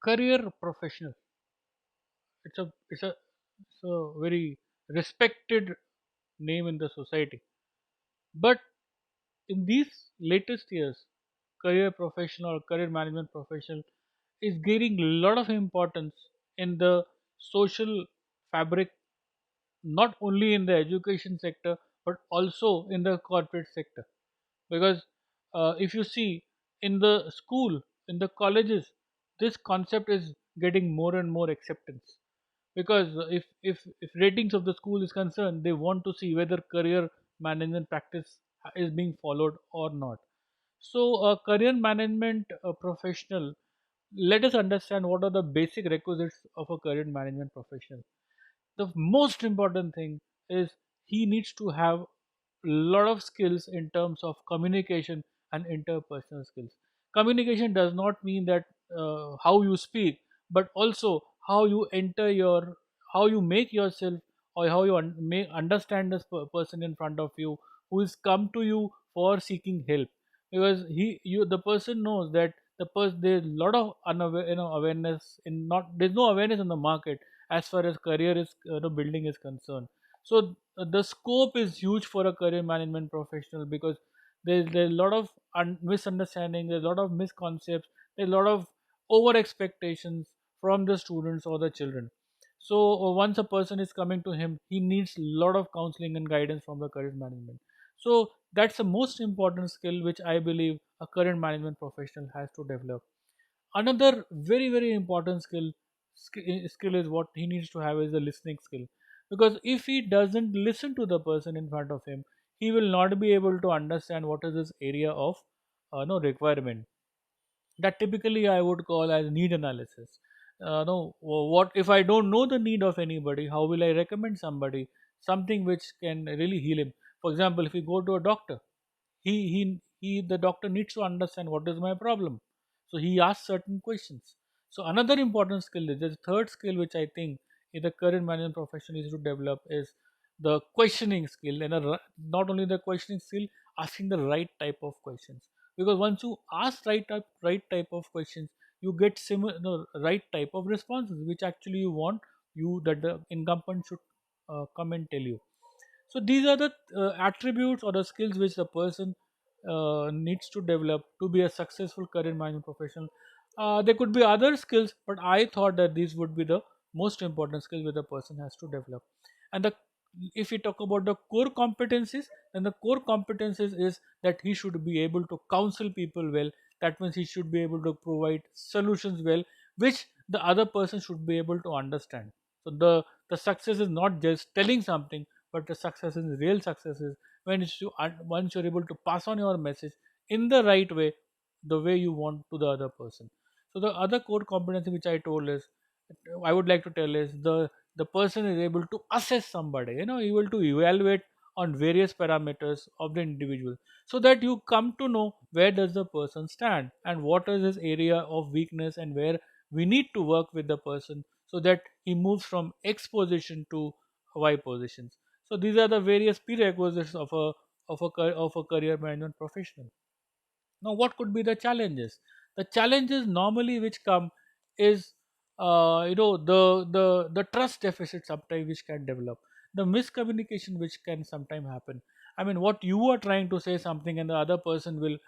career professional. It's a very respected name in the society. But in these latest years, career professional or career management professional is gaining a lot of importance in the social fabric, not only in the education sector but also in the corporate sector. Because if you see, in the school, in the colleges, this concept is getting more and more acceptance. Because if ratings of the school is concerned, they want to see whether career management practice is being followed or not. So a career management professional, let us understand what are the basic requisites of a career management professional. The most important thing is he needs to have a lot of skills in terms of communication and interpersonal skills. Communication does not mean that how you speak, but also how you enter your, how you make yourself, or how you may understand this person in front of you who is come to you for seeking help. Because the person knows that there's a lot of awareness in, not there's no awareness in the market as far as career is building is concerned. So the scope is huge for a career management professional, because there's a lot of misunderstanding, there's a lot of misconceptions, there's a lot of over expectations from the students or the children. So once a person is coming to him, he needs a lot of counseling and guidance from the career management. So that's the most important skill which I believe a career management professional has to develop. Another very very important skill is what he needs to have is the listening skill. Because if he doesn't listen to the person in front of him, he will not be able to understand what is his area of no requirement. That typically I would call as need analysis. No, what if I don't know the need of anybody? How will I recommend somebody something which can really heal him? For example, if you go to a doctor, the doctor needs to understand what is my problem. So he asks certain questions. So another important skill is the third skill which I think in the current management profession is to develop is the questioning skill, and not only the questioning skill, asking the right type of questions. Because once you ask right type of questions, you get similar no, right type of responses which actually you want, you that the incumbent should come and tell you. So these are the attributes or the skills which the person needs to develop to be a successful career management professional. There could be other skills, but I thought that these would be the most important skills that the person has to develop. And if we talk about the core competencies, then the core competencies is that he should be able to counsel people well. That means he should be able to provide solutions well, which the other person should be able to understand. So the success is not just telling something, but the success is real success is when once you're able to pass on your message in the right way, the way you want to the other person. So the other core competency which I would like to tell is the person is able to assess somebody, able to evaluate on various parameters of the individual, so that you come to know where does the person stand and what is his area of weakness and where we need to work with the person so that he moves from X position to Y positions. So these are the various prerequisites of a career management professional. Now, what could be the challenges? The challenges normally which come is the trust deficit sometimes which can develop, the miscommunication which can sometimes happen. I mean, what you are trying to say something and the other person will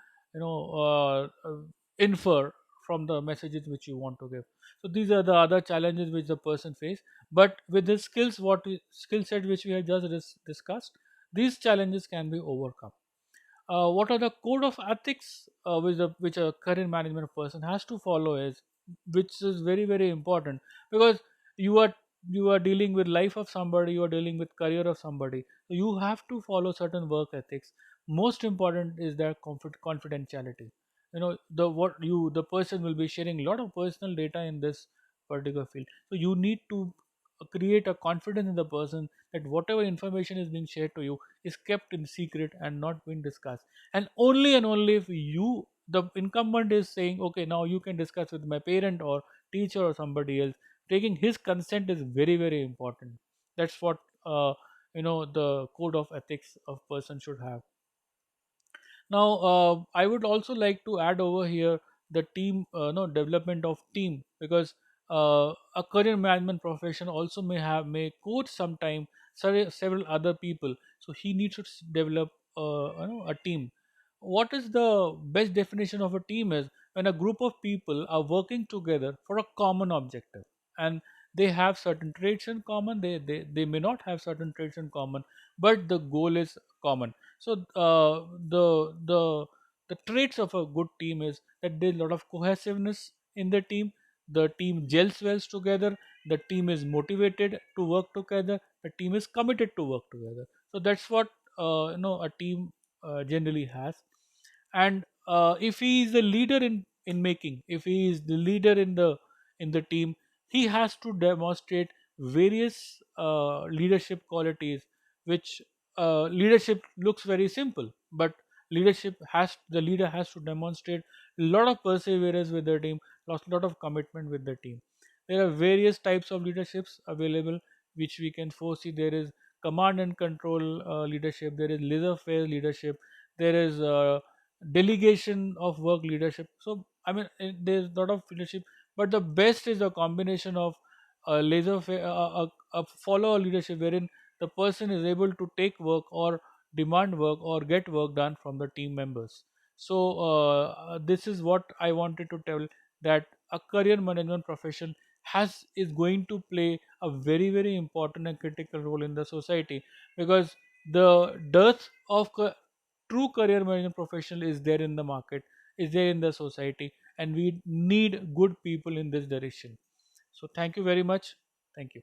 infer from the messages which you want to give. So these are the other challenges which the person face. But with the skill set which we have just discussed, these challenges can be overcome. What are the code of ethics which a career management person has to follow is, which is very very important. Because you are you are dealing with life of somebody, you are dealing with career of somebody, so you have to follow certain work ethics. Most important is their confidentiality. The person will be sharing a lot of personal data in this particular field, so you need to create a confidence in the person that whatever information is being shared to you is kept in secret and not being discussed. And only if you, the incumbent, is saying, okay, now you can discuss with my parent or teacher or somebody else, taking his consent is very very important. That's what the code of ethics of person should have. Now, I would also like to add over here the team no development of team, because a career management profession also may coach sometime several other people, so he needs to develop a team. What is the best definition of a team is when a group of people are working together for a common objective, and they have certain traits in common, they may not have certain traits in common, but the goal is common. So the traits of a good team is that there's a lot of cohesiveness in the team gels well together, the team is motivated to work together, the team is committed to work together. So that's what a team generally has. And if he is the leader in making, if he is the leader in the team, he has to demonstrate various leadership qualities, which leadership looks very simple, but the leader has to demonstrate a lot of perseverance with the team, lot of commitment with the team. There are various types of leaderships available which we can foresee. There is command and control leadership, there is laissez-faire leadership, there is delegation of work leadership. So I mean, there's a lot of leadership, but the best is a combination of laissez-faire, a follow leadership wherein the person is able to take work or demand work or get work done from the team members. So this is what I wanted to tell, that a career management profession has is going to play a very important and critical role in the society, because the dearth of true career management professional is there in the market, is there in the society, and we need good people in this direction. So thank you very much. Thank you.